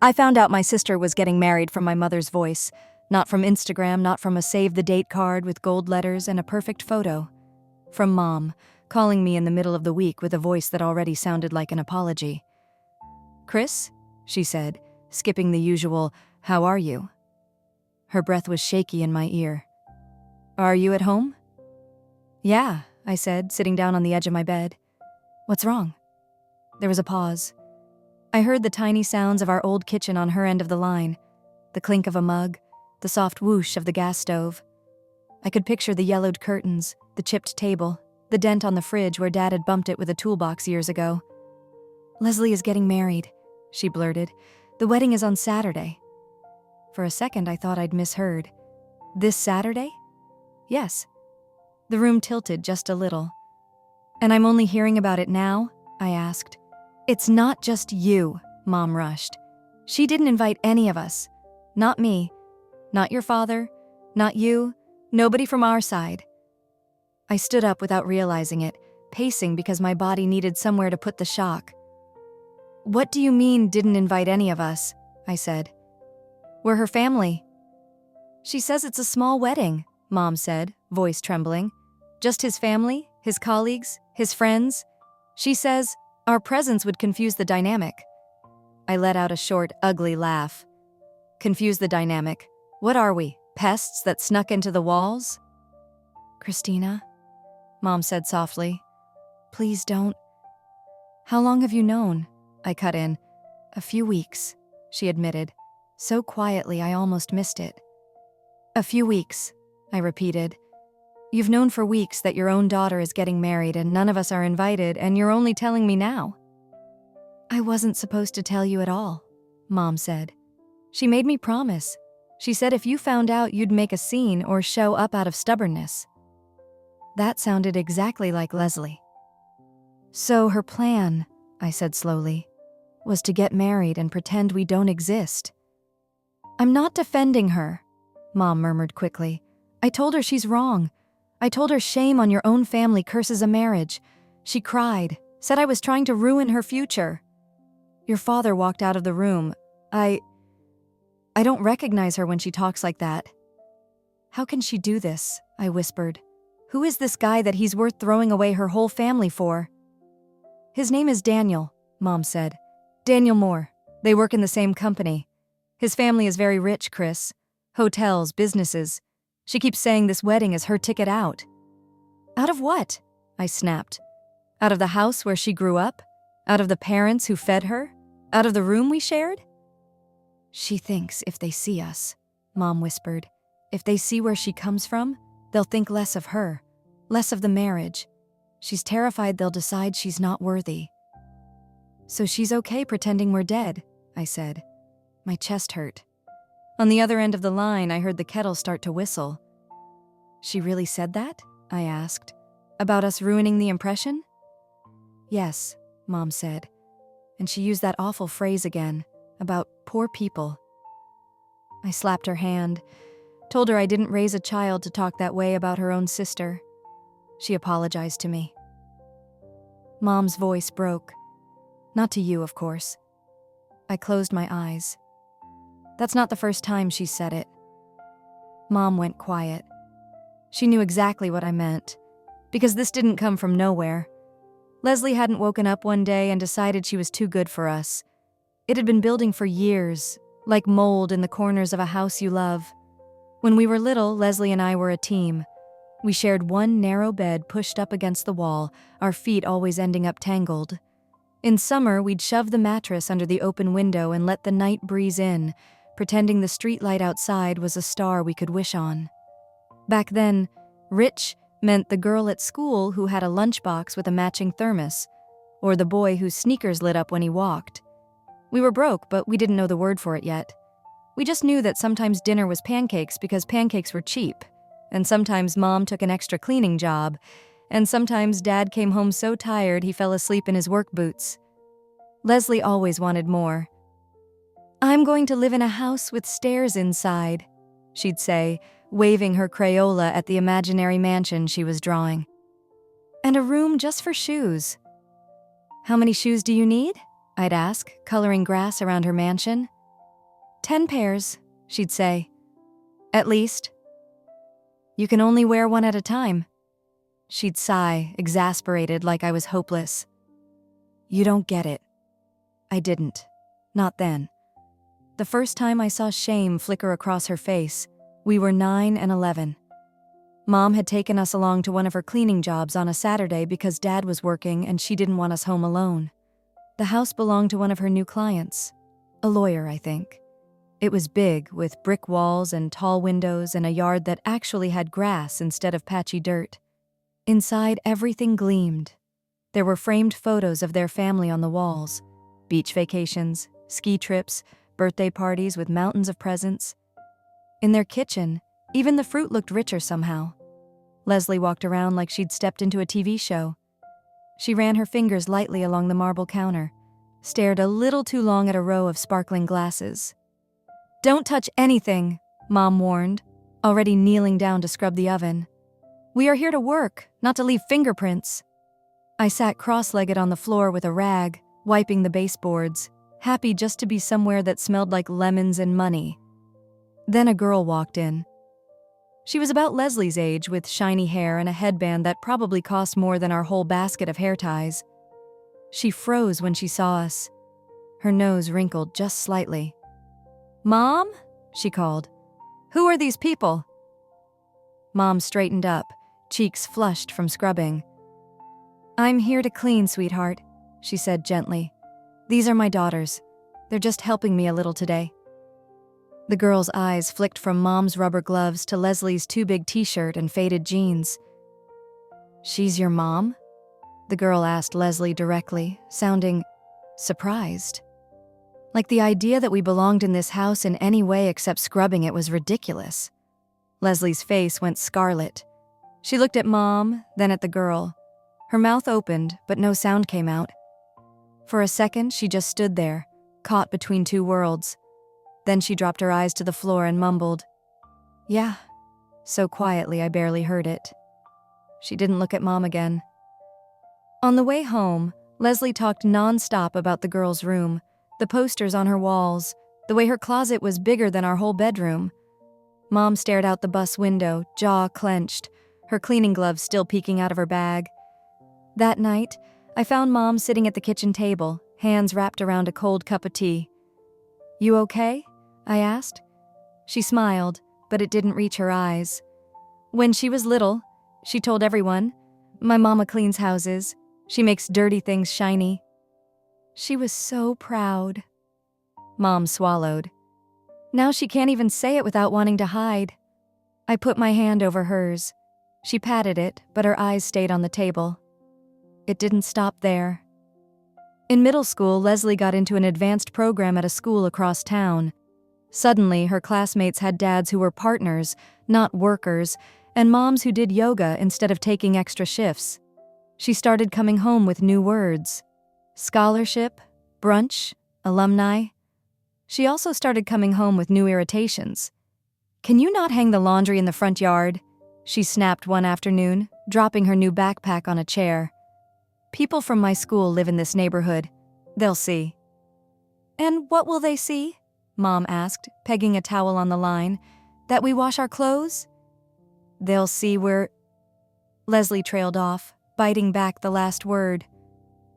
I found out my sister was getting married from my mother's voice, not from Instagram, not from a save-the-date card with gold letters and a perfect photo. From Mom, calling me in the middle of the week with a voice that already sounded like an apology. "Chris?" she said, skipping the usual, "How are you?" Her breath was shaky in my ear. "Are you at home?" "Yeah," I said, sitting down on the edge of my bed. "What's wrong?" There was a pause. I heard the tiny sounds of our old kitchen on her end of the line, the clink of a mug, the soft whoosh of the gas stove. I could picture the yellowed curtains, the chipped table, the dent on the fridge where Dad had bumped it with a toolbox years ago. "Leslie is getting married," she blurted. "The wedding is on Saturday." For a second, I thought I'd misheard. This Saturday? Yes. The room tilted just a little. "And I'm only hearing about it now?" I asked. "It's not just you," Mom rushed. "She didn't invite any of us. Not me. Not your father. Not you. Nobody from our side." I stood up without realizing it, pacing because my body needed somewhere to put the shock. "What do you mean, didn't invite any of us?" I said. "We're her family." "She says it's a small wedding," Mom said, voice trembling. "Just his family, his colleagues, his friends. She says our presence would confuse the dynamic." I let out a short, ugly laugh. "Confuse the dynamic? What are we, pests that snuck into the walls?" "Christina," Mom said softly, "please don't." "How long have you known?" I cut in. "A few weeks," she admitted, so quietly I almost missed it. "A few weeks," I repeated. "You've known for weeks that your own daughter is getting married and none of us are invited, and you're only telling me now." "I wasn't supposed to tell you at all," Mom said. "She made me promise. She said if you found out you'd make a scene or show up out of stubbornness." That sounded exactly like Leslie. "So her plan," I said slowly, "was to get married and pretend we don't exist." "I'm not defending her," Mom murmured quickly. "I told her she's wrong. I told her shame on your own family curses a marriage. She cried, said I was trying to ruin her future. Your father walked out of the room. I don't recognize her when she talks like that." "How can she do this?" I whispered. "Who is this guy that he's worth throwing away her whole family for?" "His name is Daniel," Mom said. "Daniel Moore. They work in the same company. His family is very rich, Chris. Hotels, businesses. She keeps saying this wedding is her ticket out." "Out of what?" I snapped. "Out of the house where she grew up? Out of the parents who fed her? Out of the room we shared?" "She thinks if they see us," Mom whispered, "if they see where she comes from, they'll think less of her, less of the marriage. She's terrified they'll decide she's not worthy." "So she's okay pretending we're dead," I said. My chest hurt. On the other end of the line, I heard the kettle start to whistle. "She really said that?" I asked. "About us ruining the impression?" "Yes," Mom said. And she used that awful phrase again, about poor people. I slapped her hand, told her I didn't raise a child to talk that way about her own sister. She apologized to me. Mom's voice broke. "Not to you, of course." I closed my eyes. That's not the first time she said it. Mom went quiet. She knew exactly what I meant, because this didn't come from nowhere. Leslie hadn't woken up one day and decided she was too good for us. It had been building for years, like mold in the corners of a house you love. When we were little, Leslie and I were a team. We shared one narrow bed pushed up against the wall, our feet always ending up tangled. In summer, we'd shove the mattress under the open window and let the night breeze in, pretending the streetlight outside was a star we could wish on. Back then, rich meant the girl at school who had a lunchbox with a matching thermos, or the boy whose sneakers lit up when he walked. We were broke, but we didn't know the word for it yet. We just knew that sometimes dinner was pancakes because pancakes were cheap, and sometimes Mom took an extra cleaning job, and sometimes Dad came home so tired he fell asleep in his work boots. Leslie always wanted more. "I'm going to live in a house with stairs inside," she'd say, waving her Crayola at the imaginary mansion she was drawing. "And a room just for shoes." "How many shoes do you need?" I'd ask, coloring grass around her mansion. 10 pairs, she'd say. At least. You can only wear one at a time. She'd sigh, exasperated like I was hopeless. You don't get it. I didn't. Not then. The first time I saw shame flicker across her face, we were 9 and 11. Mom had taken us along to one of her cleaning jobs on a Saturday because Dad was working and she didn't want us home alone. The house belonged to one of her new clients. A lawyer, I think. It was big, with brick walls and tall windows and a yard that actually had grass instead of patchy dirt. Inside, everything gleamed. There were framed photos of their family on the walls. Beach vacations, ski trips, birthday parties with mountains of presents. In their kitchen, even the fruit looked richer somehow. Leslie walked around like she'd stepped into a TV show. She ran her fingers lightly along the marble counter, stared a little too long at a row of sparkling glasses. Don't touch anything, Mom warned, already kneeling down to scrub the oven. We are here to work, not to leave fingerprints. I sat cross-legged on the floor with a rag, wiping the baseboards, happy just to be somewhere that smelled like lemons and money. Then a girl walked in. She was about Leslie's age, with shiny hair and a headband that probably cost more than our whole basket of hair ties. She froze when she saw us. Her nose wrinkled just slightly. Mom? She called. Who are these people? Mom straightened up, cheeks flushed from scrubbing. I'm here to clean, sweetheart, she said gently. These are my daughters. They're just helping me a little today. The girl's eyes flicked from Mom's rubber gloves to Leslie's too big t-shirt and faded jeans. She's your mom? The girl asked Leslie directly, sounding surprised. Like the idea that we belonged in this house in any way except scrubbing it was ridiculous. Leslie's face went scarlet. She looked at Mom, then at the girl. Her mouth opened, but no sound came out. For a second, she just stood there, caught between two worlds. Then she dropped her eyes to the floor and mumbled, Yeah, so quietly I barely heard it. She didn't look at Mom again. On the way home, Leslie talked nonstop about the girl's room, the posters on her walls, the way her closet was bigger than our whole bedroom. Mom stared out the bus window, jaw clenched, her cleaning gloves still peeking out of her bag. That night, I found Mom sitting at the kitchen table, hands wrapped around a cold cup of tea. You okay? I asked. She smiled, but it didn't reach her eyes. When she was little, she told everyone, my mama cleans houses. She makes dirty things shiny. She was so proud. Mom swallowed. Now she can't even say it without wanting to hide. I put my hand over hers. She patted it, but her eyes stayed on the table. It didn't stop there. In middle school, Leslie got into an advanced program at a school across town. Suddenly, her classmates had dads who were partners, not workers, and moms who did yoga instead of taking extra shifts. She started coming home with new words. Scholarship, brunch, alumni. She also started coming home with new irritations. Can you not hang the laundry in the front yard? She snapped one afternoon, dropping her new backpack on a chair. People from my school live in this neighborhood. They'll see. And what will they see? Mom asked, pegging a towel on the line. That we wash our clothes? They'll see we're... Leslie trailed off, biting back the last word.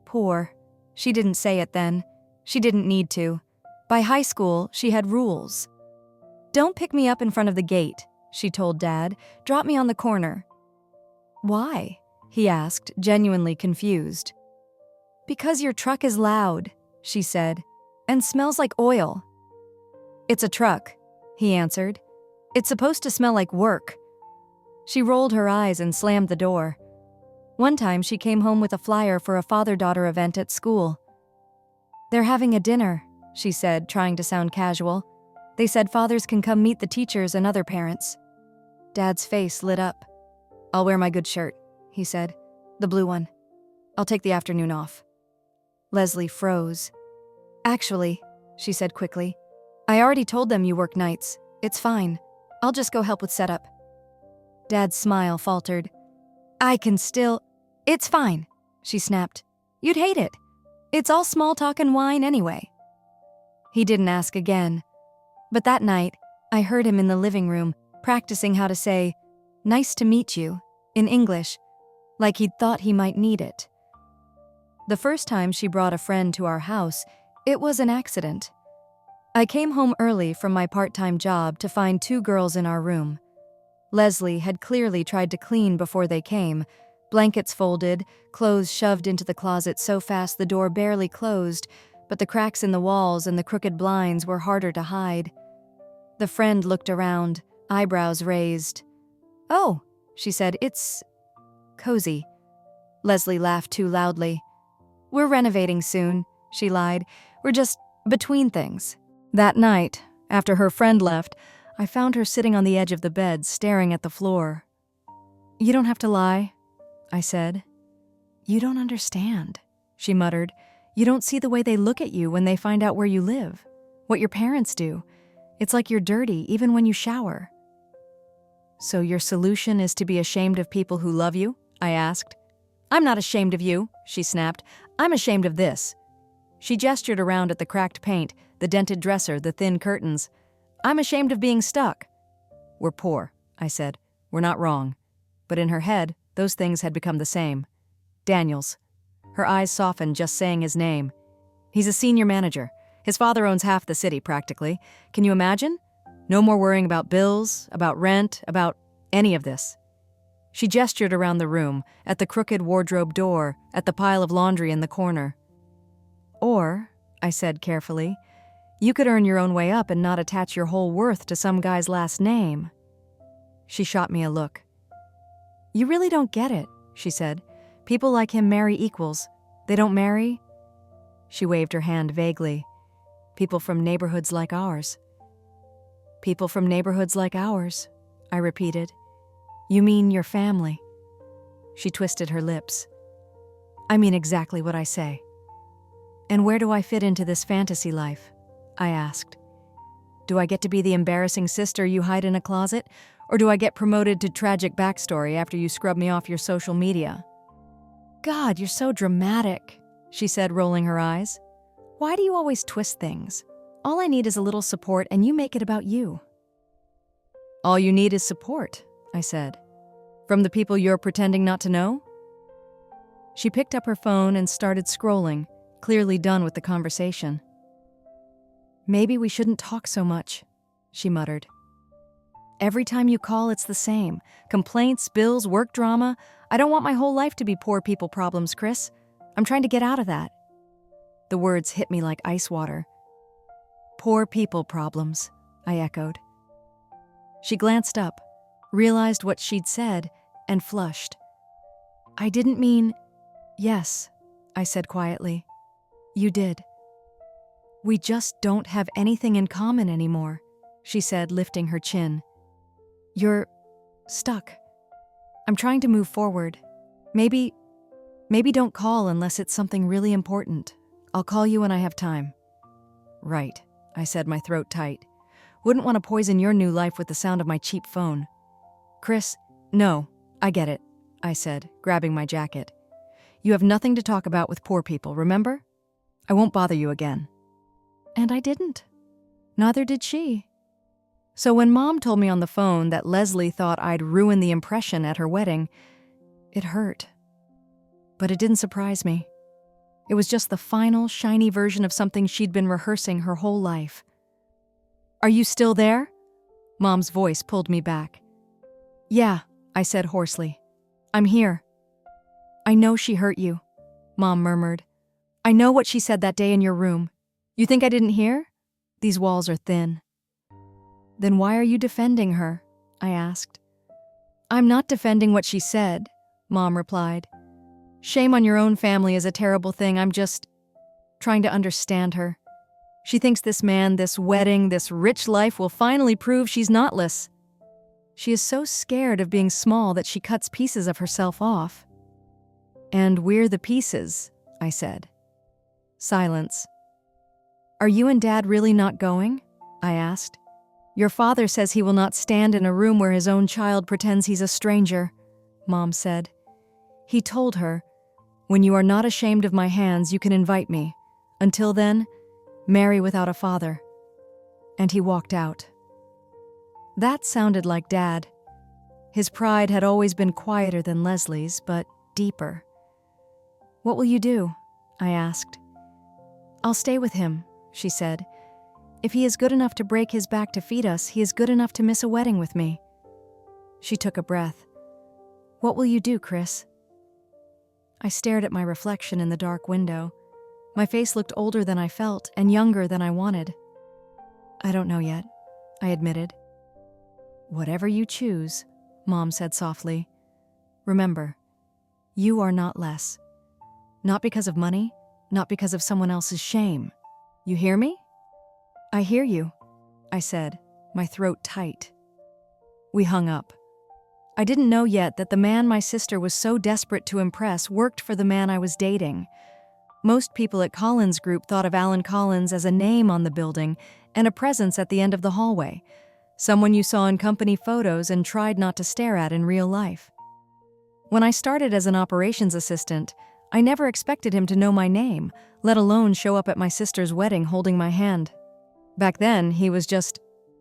Poor. She didn't say it then. She didn't need to. By high school, she had rules. Don't pick me up in front of the gate, she told Dad. Drop me on the corner. Why? He asked, genuinely confused. Because your truck is loud, she said, and smells like oil. It's a truck, he answered. It's supposed to smell like work. She rolled her eyes and slammed the door. One time she came home with a flyer for a father-daughter event at school. They're having a dinner, she said, trying to sound casual. They said fathers can come meet the teachers and other parents. Dad's face lit up. I'll wear my good shirt, he said. The blue one. I'll take the afternoon off. Leslie froze. Actually, she said quickly, I already told them you work nights. It's fine. I'll just go help with setup. Dad's smile faltered. I can still... It's fine, she snapped. You'd hate it. It's all small talk and wine anyway. He didn't ask again. But that night, I heard him in the living room, practicing how to say, "Nice to meet you," in English, like he'd thought he might need it. The first time she brought a friend to our house, it was an accident. I came home early from my part-time job to find two girls in our room. Leslie had clearly tried to clean before they came, blankets folded, clothes shoved into the closet so fast the door barely closed, but the cracks in the walls and the crooked blinds were harder to hide. The friend looked around, eyebrows raised. "Oh," she said, "it's cozy." Leslie laughed too loudly. "We're renovating soon," she lied. "We're just between things." That night, after her friend left, I found her sitting on the edge of the bed, staring at the floor. "You don't have to lie," I said. "You don't understand," she muttered. "You don't see the way they look at you when they find out where you live, what your parents do. It's like you're dirty even when you shower." "So your solution is to be ashamed of people who love you?" I asked. "I'm not ashamed of you," she snapped. "I'm ashamed of this." She gestured around at the cracked paint, the dented dresser, the thin curtains. "I'm ashamed of being stuck." "We're poor," I said. "We're not wrong." But in her head, those things had become the same. Daniels. Her eyes softened just saying his name. "He's a senior manager. His father owns half the city, practically. Can you imagine? No more worrying about bills, about rent, about any of this." She gestured around the room, at the crooked wardrobe door, at the pile of laundry in the corner. "Or," I said carefully, "you could earn your own way up and not attach your whole worth to some guy's last name." She shot me a look. "You really don't get it," she said. "People like him marry equals. They don't marry—" She waved her hand vaguely. "People from neighborhoods like ours." "People from neighborhoods like ours," I repeated. "You mean your family?" She twisted her lips. "I mean exactly what I say." "And where do I fit into this fantasy life?" I asked. "Do I get to be the embarrassing sister you hide in a closet, or do I get promoted to tragic backstory after you scrub me off your social media?" "God, you're so dramatic," she said, rolling her eyes. "Why do you always twist things? All I need is a little support, and you make it about you." "All you need is support," I said. "From the people you're pretending not to know?" She picked up her phone and started scrolling, clearly done with the conversation. "Maybe we shouldn't talk so much," she muttered. "Every time you call, it's the same. Complaints, bills, work drama. I don't want my whole life to be poor people problems, Chris. I'm trying to get out of that." The words hit me like ice water. "Poor people problems," I echoed. She glanced up, realized what she'd said, and flushed. "I didn't mean—" "Yes," I said quietly. "You did." "We just don't have anything in common anymore," she said, lifting her chin. "You're stuck. I'm trying to move forward. Maybe don't call unless it's something really important. I'll call you when I have time." "Right," I said, my throat tight. "Wouldn't want to poison your new life with the sound of my cheap phone." "Chris, no, I get it," I said, grabbing my jacket. "You have nothing to talk about with poor people, remember? I won't bother you again." And I didn't. Neither did she. So when Mom told me on the phone that Leslie thought I'd ruin the impression at her wedding, it hurt. But it didn't surprise me. It was just the final, shiny version of something she'd been rehearsing her whole life. "Are you still there?" Mom's voice pulled me back. "Yeah," I said hoarsely. "I'm here." "I know she hurt you," Mom murmured. "I know what she said that day in your room. You think I didn't hear? These walls are thin." "Then why are you defending her?" I asked. "I'm not defending what she said," Mom replied. "Shame on your own family is a terrible thing. I'm just trying to understand her. She thinks this man, this wedding, this rich life will finally prove she's knotless. She is so scared of being small that she cuts pieces of herself off." "And we're the pieces," I said. Silence. "Are you and Dad really not going?" I asked. "Your father says he will not stand in a room where his own child pretends he's a stranger," Mom said. "He told her, 'When you are not ashamed of my hands, you can invite me. Until then, marry without a father.'" And he walked out. That sounded like Dad. His pride had always been quieter than Leslie's, but deeper. "What will you do?" I asked. "I'll stay with him," she said. "If he is good enough to break his back to feed us, he is good enough to miss a wedding with me." She took a breath. "What will you do, Chris?" I stared at my reflection in the dark window. My face looked older than I felt and younger than I wanted. "I don't know yet," I admitted. "Whatever you choose," Mom said softly. "Remember, you are not less. Not because of money, not because of someone else's shame. You hear me?" "I hear you," I said, my throat tight. We hung up. I didn't know yet that the man my sister was so desperate to impress worked for the man I was dating. Most people at Collins Group thought of Alan Collins as a name on the building and a presence at the end of the hallway, someone you saw in company photos and tried not to stare at in real life. When I started as an operations assistant, I never expected him to know my name, let alone show up at my sister's wedding holding my hand. Back then, he was just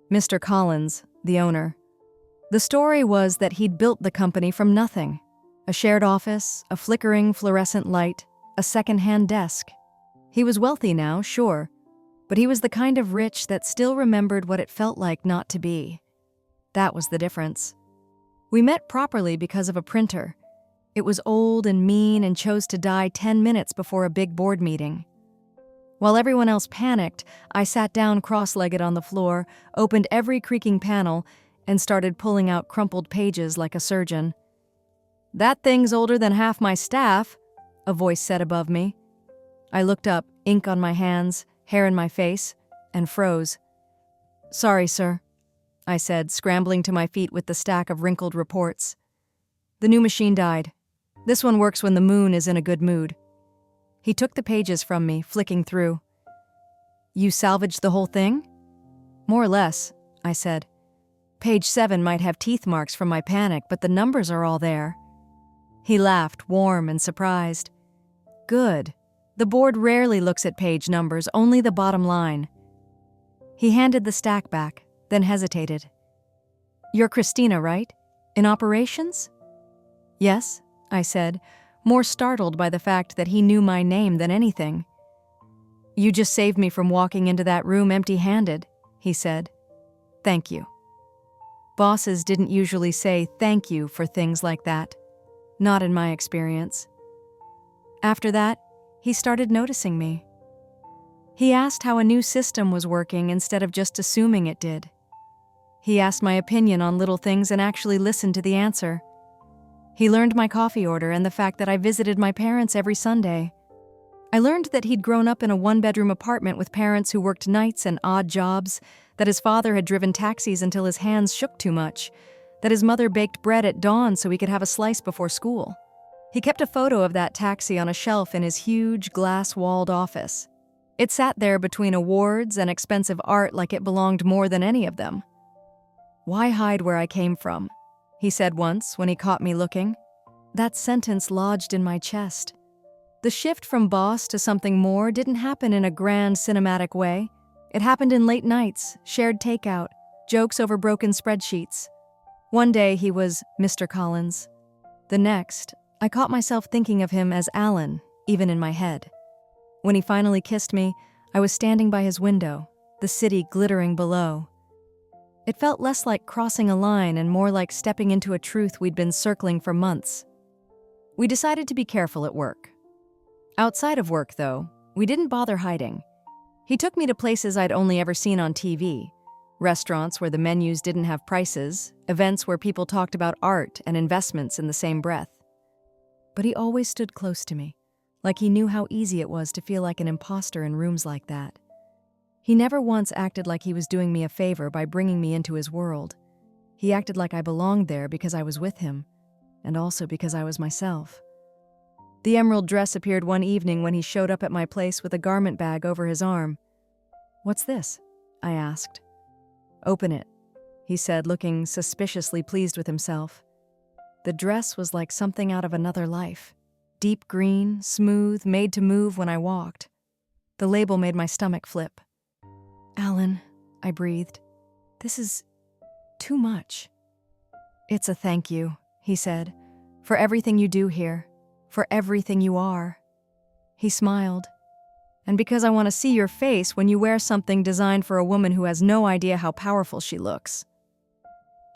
Mr. Collins, the owner. The story was that he'd built the company from nothing. A shared office, a flickering fluorescent light, a second-hand desk. He was wealthy now, sure, but he was the kind of rich that still remembered what it felt like not to be. That was the difference. We met properly because of a printer. It was old and mean and chose to die 10 minutes before a big board meeting. While everyone else panicked, I sat down cross-legged on the floor, opened every creaking panel, and started pulling out crumpled pages like a surgeon. "That thing's older than half my staff," a voice said above me. I looked up, ink on my hands, hair in my face, and froze. "Sorry, sir," I said, scrambling to my feet with the stack of wrinkled reports. "The new machine died. This one works when the moon is in a good mood." He took the pages from me, flicking through. "You salvaged the whole thing?" "More or less," I said. "Page 7 might have teeth marks from my panic, but the numbers are all there." He laughed, warm and surprised. "Good. The board rarely looks at page numbers, only the bottom line." He handed the stack back, then hesitated. "You're Christina, right? In operations?" "Yes," I said, more startled by the fact that he knew my name than anything. "You just saved me from walking into that room empty-handed," he said. "Thank you." Bosses didn't usually say thank you for things like that. Not in my experience. After that, he started noticing me. He asked how a new system was working instead of just assuming it did. He asked my opinion on little things and actually listened to the answer. He learned my coffee order and the fact that I visited my parents every Sunday. I learned that he'd grown up in a one-bedroom apartment with parents who worked nights and odd jobs, that his father had driven taxis until his hands shook too much, that his mother baked bread at dawn so he could have a slice before school. He kept a photo of that taxi on a shelf in his huge, glass-walled office. It sat there between awards and expensive art like it belonged more than any of them. "Why hide where I came from?" he said once when he caught me looking. That sentence lodged in my chest. The shift from boss to something more didn't happen in a grand cinematic way. It happened in late nights, shared takeout, jokes over broken spreadsheets. One day he was Mr. Collins. The next, I caught myself thinking of him as Alan, even in my head. When he finally kissed me, I was standing by his window, the city glittering below. It felt less like crossing a line and more like stepping into a truth we'd been circling for months. We decided to be careful at work. Outside of work, though, we didn't bother hiding. He took me to places I'd only ever seen on TV, restaurants where the menus didn't have prices, events where people talked about art and investments in the same breath. But he always stood close to me, like he knew how easy it was to feel like an imposter in rooms like that. He never once acted like he was doing me a favor by bringing me into his world. He acted like I belonged there because I was with him, and also because I was myself. The emerald dress appeared one evening when he showed up at my place with a garment bag over his arm. "What's this?" I asked. "Open it," he said, looking suspiciously pleased with himself. The dress was like something out of another life. Deep green, smooth, made to move when I walked. The label made my stomach flip. "Alan," I breathed. This is too much. It's a thank you, he said, for everything you do here, for everything you are. He smiled. And because I want to see your face when you wear something designed for a woman who has no idea how powerful she looks.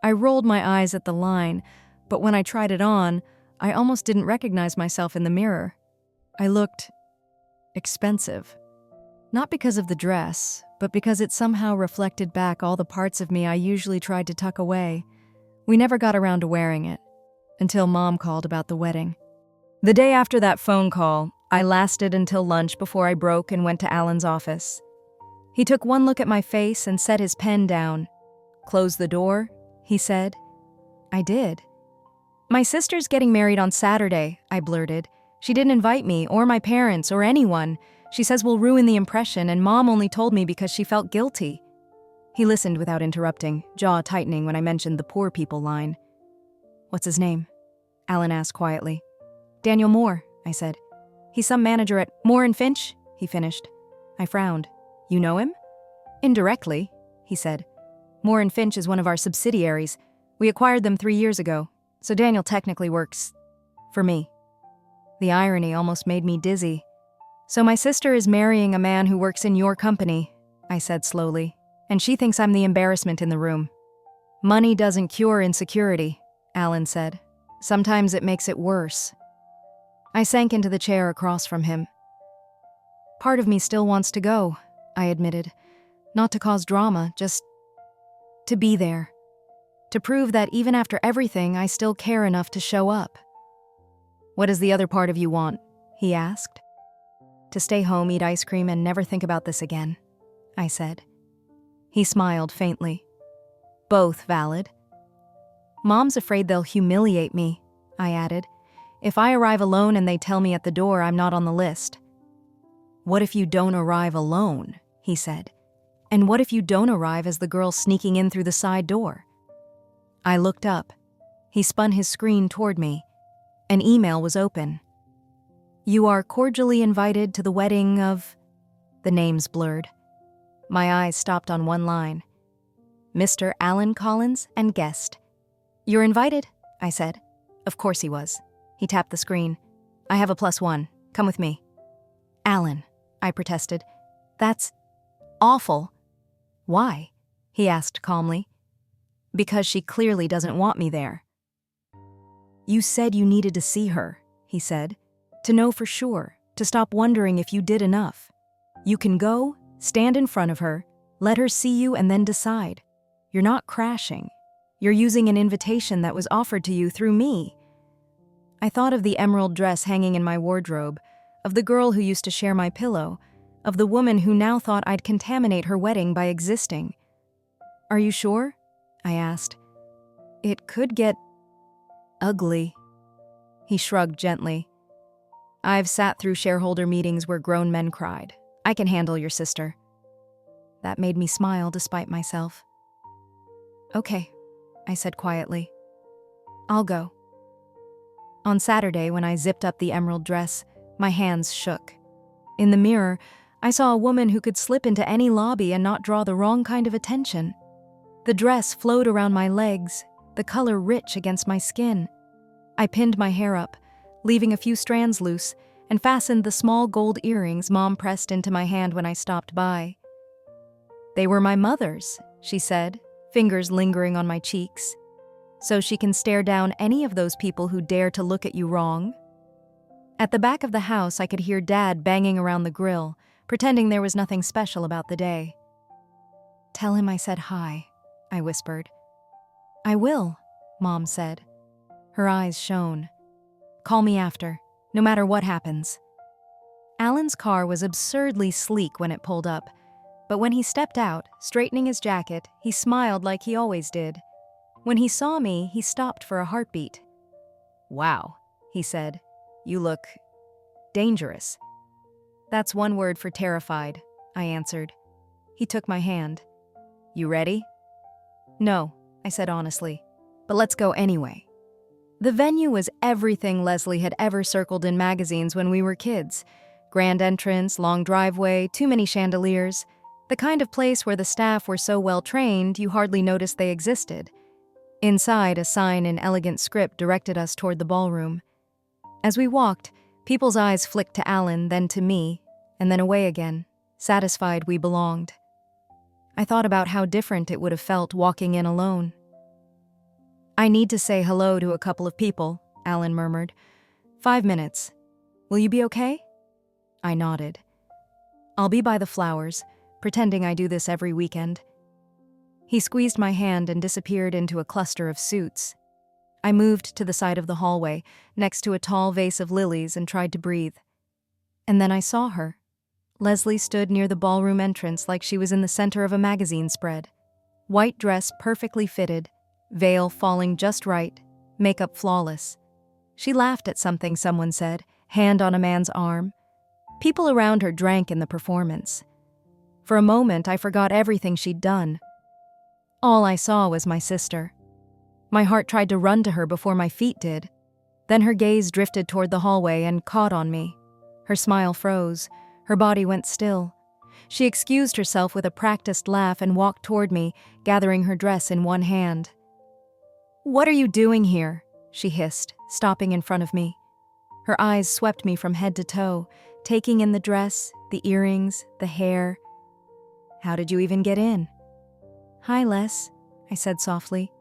I rolled my eyes at the line, but when I tried it on, I almost didn't recognize myself in the mirror. I looked expensive. Not because of the dress, but because it somehow reflected back all the parts of me I usually tried to tuck away. We never got around to wearing it, until Mom called about the wedding. The day after that phone call, I lasted until lunch before I broke and went to Alan's office. He took one look at my face and set his pen down. "Close the door," he said. I did. "My sister's getting married on Saturday," I blurted. "She didn't invite me, or my parents, or anyone. She says we'll ruin the impression, and Mom only told me because she felt guilty." He listened without interrupting, jaw tightening when I mentioned the poor people line. "What's his name?" Alan asked quietly. "Daniel Moore," I said. "He's some manager at Moore and Finch," he finished. I frowned. "You know him?" "Indirectly," he said. "Moore and Finch is one of our subsidiaries. We acquired them 3 years ago, so Daniel technically works for me." The irony almost made me dizzy. "So my sister is marrying a man who works in your company," I said slowly, "and she thinks I'm the embarrassment in the room." "Money doesn't cure insecurity," Alan said. "Sometimes it makes it worse." I sank into the chair across from him. "Part of me still wants to go," I admitted. "Not to cause drama, just to be there. To prove that even after everything, I still care enough to show up." "What does the other part of you want?" he asked. "To stay home, eat ice cream, and never think about this again," I said. He smiled faintly. "Both valid." "Mom's afraid they'll humiliate me," I added. "If I arrive alone and they tell me at the door I'm not on the list." "What if you don't arrive alone?" he said. "And what if you don't arrive as the girl sneaking in through the side door?" I looked up. He spun his screen toward me. An email was open. "You are cordially invited to the wedding of..." The names blurred. My eyes stopped on one line. "Mr. Alan Collins and guest." "You're invited," I said. Of course he was. He tapped the screen. "I have a +1. Come with me." "Alan," I protested. "That's awful." "Why?" he asked calmly. "Because she clearly doesn't want me there." "You said you needed to see her," he said. "To know for sure, to stop wondering if you did enough. You can go, stand in front of her, let her see you, and then decide. You're not crashing. You're using an invitation that was offered to you through me." I thought of the emerald dress hanging in my wardrobe, of the girl who used to share my pillow, of the woman who now thought I'd contaminate her wedding by existing. "Are you sure?" I asked. "It could get ugly." He shrugged gently. "I've sat through shareholder meetings where grown men cried. I can handle your sister." That made me smile despite myself. "Okay," I said quietly. "I'll go." On Saturday, when I zipped up the emerald dress, my hands shook. In the mirror, I saw a woman who could slip into any lobby and not draw the wrong kind of attention. The dress flowed around my legs, the color rich against my skin. I pinned my hair up, leaving a few strands loose, and fastened the small gold earrings Mom pressed into my hand when I stopped by. "They were my mother's," she said, fingers lingering on my cheeks. "So she can stare down any of those people who dare to look at you wrong." At the back of the house, I could hear Dad banging around the grill, pretending there was nothing special about the day. "Tell him I said hi," I whispered. "I will," Mom said. Her eyes shone. "Call me after, no matter what happens." Alan's car was absurdly sleek when it pulled up, but when he stepped out, straightening his jacket, he smiled like he always did. When he saw me, he stopped for a heartbeat. "Wow," he said. "You look dangerous." "That's one word for terrified," I answered. He took my hand. "You ready?" "No," I said honestly, "but let's go anyway." The venue was everything Leslie had ever circled in magazines when we were kids. Grand entrance, long driveway, too many chandeliers. The kind of place where the staff were so well trained you hardly noticed they existed. Inside, a sign in elegant script directed us toward the ballroom. As we walked, people's eyes flicked to Alan, then to me, and then away again, satisfied we belonged. I thought about how different it would have felt walking in alone. "I need to say hello to a couple of people," Alan murmured. 5 minutes. Will you be okay?" I nodded. "I'll be by the flowers," pretending I do this every weekend. He squeezed my hand and disappeared into a cluster of suits. I moved to the side of the hallway, next to a tall vase of lilies, and tried to breathe. And then I saw her. Leslie stood near the ballroom entrance like she was in the center of a magazine spread. White dress perfectly fitted, veil falling just right, makeup flawless. She laughed at something someone said, hand on a man's arm. People around her drank in the performance. For a moment, I forgot everything she'd done. All I saw was my sister. My heart tried to run to her before my feet did. Then her gaze drifted toward the hallway and caught on me. Her smile froze. Her body went still. She excused herself with a practiced laugh and walked toward me, gathering her dress in one hand. "What are you doing here?" she hissed, stopping in front of me. Her eyes swept me from head to toe, taking in the dress, the earrings, the hair. "How did you even get in?" "Hi, Les," I said softly.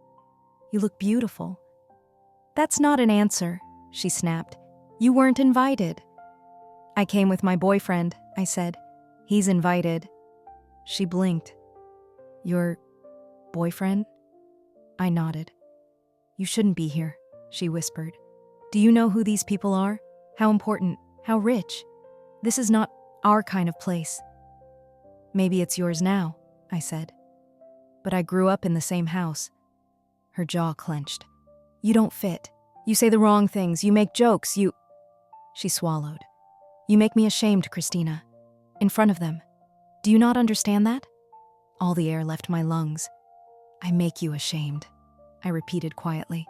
"You look beautiful." "That's not an answer," she snapped. "You weren't invited." "I came with my boyfriend," I said. "He's invited." She blinked. "Your boyfriend?" I nodded. "You shouldn't be here," she whispered. "Do you know who these people are? How important? How rich? This is not our kind of place." "Maybe it's yours now," I said. "But I grew up in the same house." Her jaw clenched. "You don't fit. You say the wrong things. You make jokes. She swallowed. "You make me ashamed, Christina. In front of them. Do you not understand that?" All the air left my lungs. "I make you ashamed," I repeated quietly.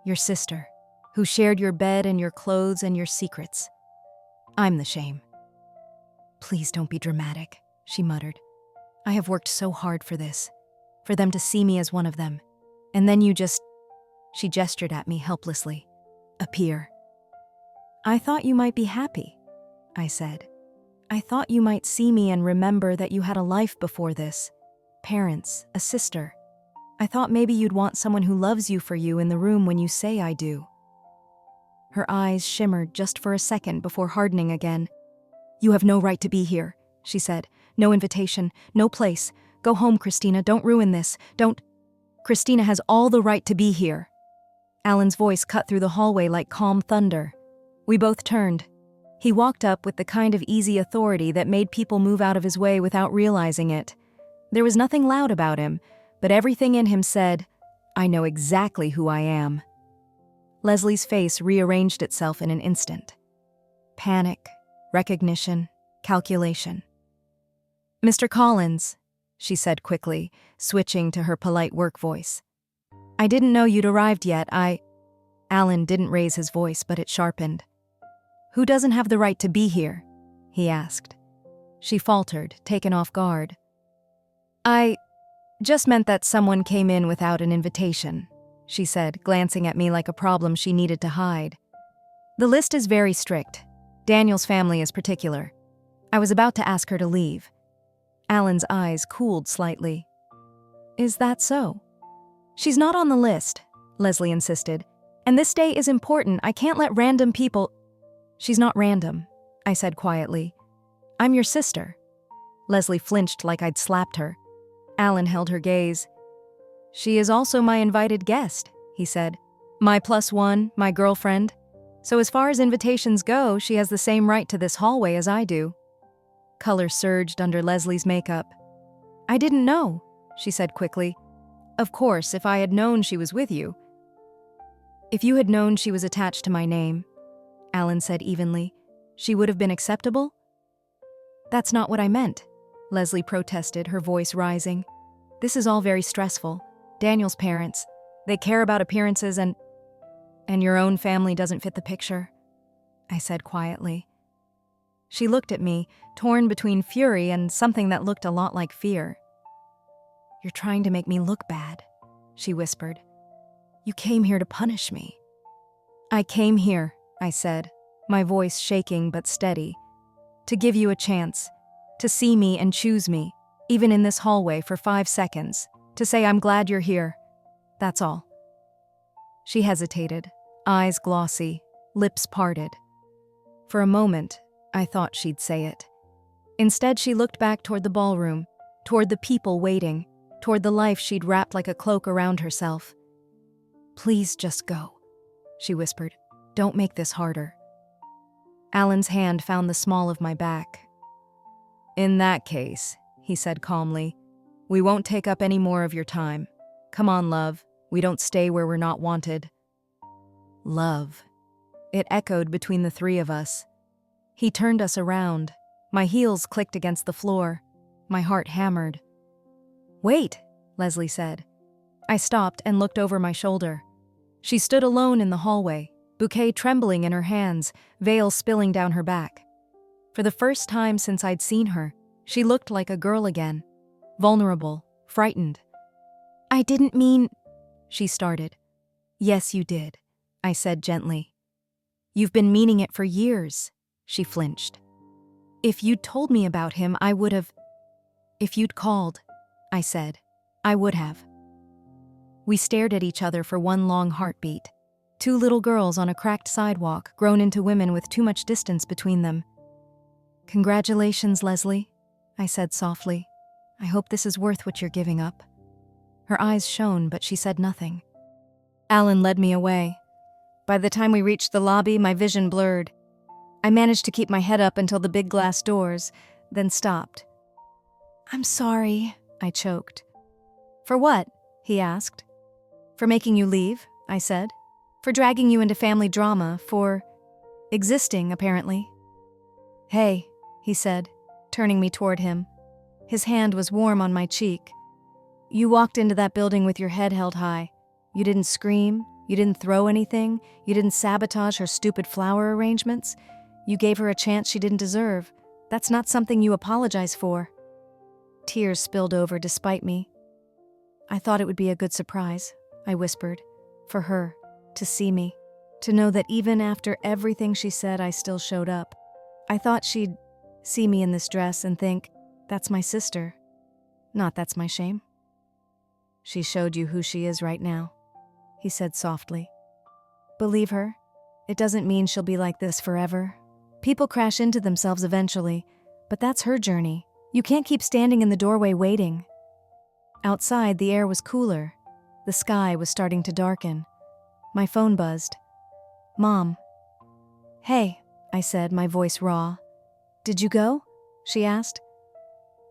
"Your sister, who shared your bed and your clothes and your secrets. I'm the shame." "Please don't be dramatic," she muttered. "I have worked so hard for this, for them to see me as one of them. And then you just," she gestured at me helplessly, "appear." "I thought you might be happy," I said. "I thought you might see me and remember that you had a life before this. Parents, a sister. I thought maybe you'd want someone who loves you for you in the room when you say I do." Her eyes shimmered just for a second before hardening again. "You have no right to be here," she said. "No invitation, no place. Go home, Christina. Don't ruin this. Don't." "Christina has all the right to be here." Alan's voice cut through the hallway like calm thunder. We both turned. He walked up with the kind of easy authority that made people move out of his way without realizing it. There was nothing loud about him, but everything in him said, "I know exactly who I am." Leslie's face rearranged itself in an instant. Panic, recognition, calculation. "Mr. Collins," she said quickly, switching to her polite work voice. "I didn't know you'd arrived yet. Alan didn't raise his voice, but it sharpened. "Who doesn't have the right to be here?" he asked. She faltered, taken off guard. "I just meant that someone came in without an invitation," she said, glancing at me like a problem she needed to hide. "The list is very strict. Daniel's family is particular." I was about to ask her to leave. Alan's eyes cooled slightly. "Is that so?" "She's not on the list," Leslie insisted. "And this day is important. I can't let random people—" "She's not random," I said quietly. "I'm your sister." Leslie flinched like I'd slapped her. Alan held her gaze. "She is also my invited guest," he said. "My +1, my girlfriend. So as far as invitations go, she has the same right to this hallway as I do." Color surged under Leslie's makeup. "I didn't know," she said quickly. "Of course, if I had known she was with you." "If you had known she was attached to my name," Alan said evenly, "she would have been acceptable?" "That's not what I meant," Leslie protested, her voice rising. "This is all very stressful. Daniel's parents, they care about appearances and your own family doesn't fit the picture," I said quietly. She looked at me, torn between fury and something that looked a lot like fear. "You're trying to make me look bad," she whispered. "You came here to punish me." "I came here," I said, my voice shaking but steady, "to give you a chance, to see me and choose me, even in this hallway for 5 seconds, to say I'm glad you're here. That's all." She hesitated, eyes glossy, lips parted. For a moment, I thought she'd say it. Instead, she looked back toward the ballroom, toward the people waiting, toward the life she'd wrapped like a cloak around herself. "Please just go," she whispered. "Don't make this harder." Alan's hand found the small of my back. "In that case," he said calmly, "we won't take up any more of your time. Come on, love. We don't stay where we're not wanted." Love. It echoed between the three of us. He turned us around. My heels clicked against the floor. My heart hammered. "Wait," Leslie said. I stopped and looked over my shoulder. She stood alone in the hallway, bouquet trembling in her hands, veil spilling down her back. For the first time since I'd seen her, she looked like a girl again, vulnerable, frightened. "I didn't mean—" she started. "Yes, you did," I said gently. "You've been meaning it for years," she flinched. "If you'd told me about him, I would have—" "If you'd called," I said, "I would have." We stared at each other for one long heartbeat. Two little girls on a cracked sidewalk, grown into women with too much distance between them. "Congratulations, Leslie," I said softly. "I hope this is worth what you're giving up." Her eyes shone, but she said nothing. Alan led me away. By the time we reached the lobby, my vision blurred. I managed to keep my head up until the big glass doors, then stopped. "I'm sorry," I choked. "For what?" he asked. "For making you leave," I said. "For dragging you into family drama, for existing, apparently." "Hey," he said, turning me toward him. His hand was warm on my cheek. "You walked into that building with your head held high. You didn't scream, you didn't throw anything, you didn't sabotage her stupid flower arrangements. You gave her a chance she didn't deserve. That's not something you apologize for." Tears spilled over despite me. "I thought it would be a good surprise," I whispered, "for her, to see me, to know that even after everything she said, I still showed up. I thought she'd see me in this dress and think, that's my sister, not that's my shame." "She showed you who she is right now," he said softly. "Believe her. It doesn't mean she'll be like this forever. People crash into themselves eventually, but that's her journey. You can't keep standing in the doorway waiting." Outside, the air was cooler. The sky was starting to darken. My phone buzzed. "Mom." "Hey," I said, my voice raw. "Did you go?" she asked.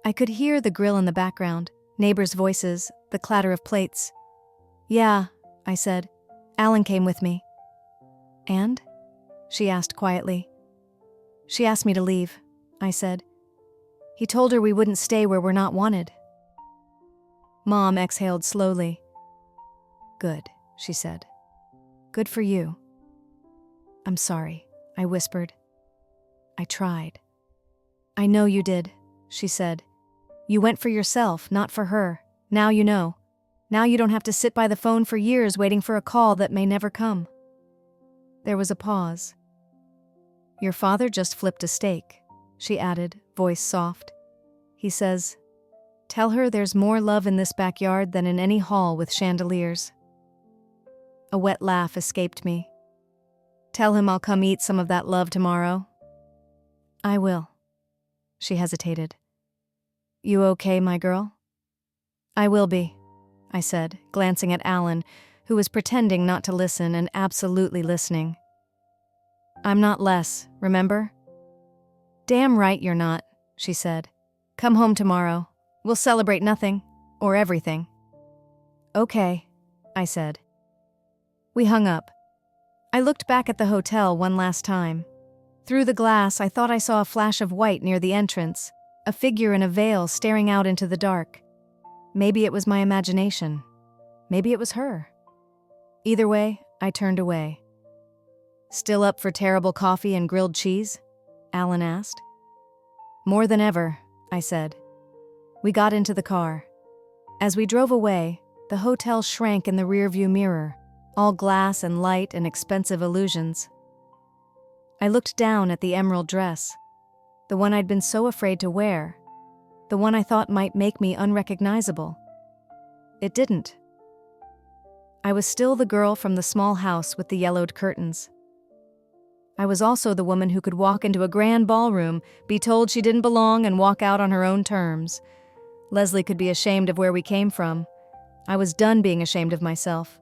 I could hear the grill in the background, neighbors' voices, the clatter of plates. "Yeah," I said. "Alan came with me." "And?" she asked quietly. "She asked me to leave," I said. "He told her we wouldn't stay where we're not wanted." Mom exhaled slowly. "Good," she said. "Good for you." "I'm sorry," I whispered. "I tried." "I know you did," she said. "You went for yourself, not for her. Now you know. Now you don't have to sit by the phone for years waiting for a call that may never come." There was a pause. "Your father just flipped a steak," she added, voice soft. "He says, 'Tell her there's more love in this backyard than in any hall with chandeliers.'" A wet laugh escaped me. "Tell him I'll come eat some of that love tomorrow." "I will." She hesitated. "You okay, my girl?" "I will be," I said, glancing at Alan, who was pretending not to listen and absolutely listening. "I'm not less, remember?" "Damn right you're not," she said. "Come home tomorrow. We'll celebrate nothing, or everything." "Okay," I said. We hung up. I looked back at the hotel one last time. Through the glass, I thought I saw a flash of white near the entrance, a figure in a veil staring out into the dark. Maybe it was my imagination. Maybe it was her. Either way, I turned away. "Still up for terrible coffee and grilled cheese?" Alan asked. More than ever, I said. We got into the car. As we drove away, the hotel shrank in the rearview mirror, all glass and light and expensive illusions. I looked down at the emerald dress, the one I'd been so afraid to wear, the one I thought might make me unrecognizable. It didn't. I was still the girl from the small house with the yellowed curtains. I was also the woman who could walk into a grand ballroom, be told she didn't belong, and walk out on her own terms. Leslie could be ashamed of where we came from. I was done being ashamed of myself.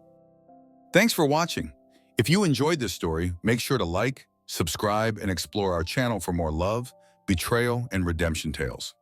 Thanks for watching. If you enjoyed this story, make sure to like, subscribe, and explore our channel for more love, betrayal, and redemption tales.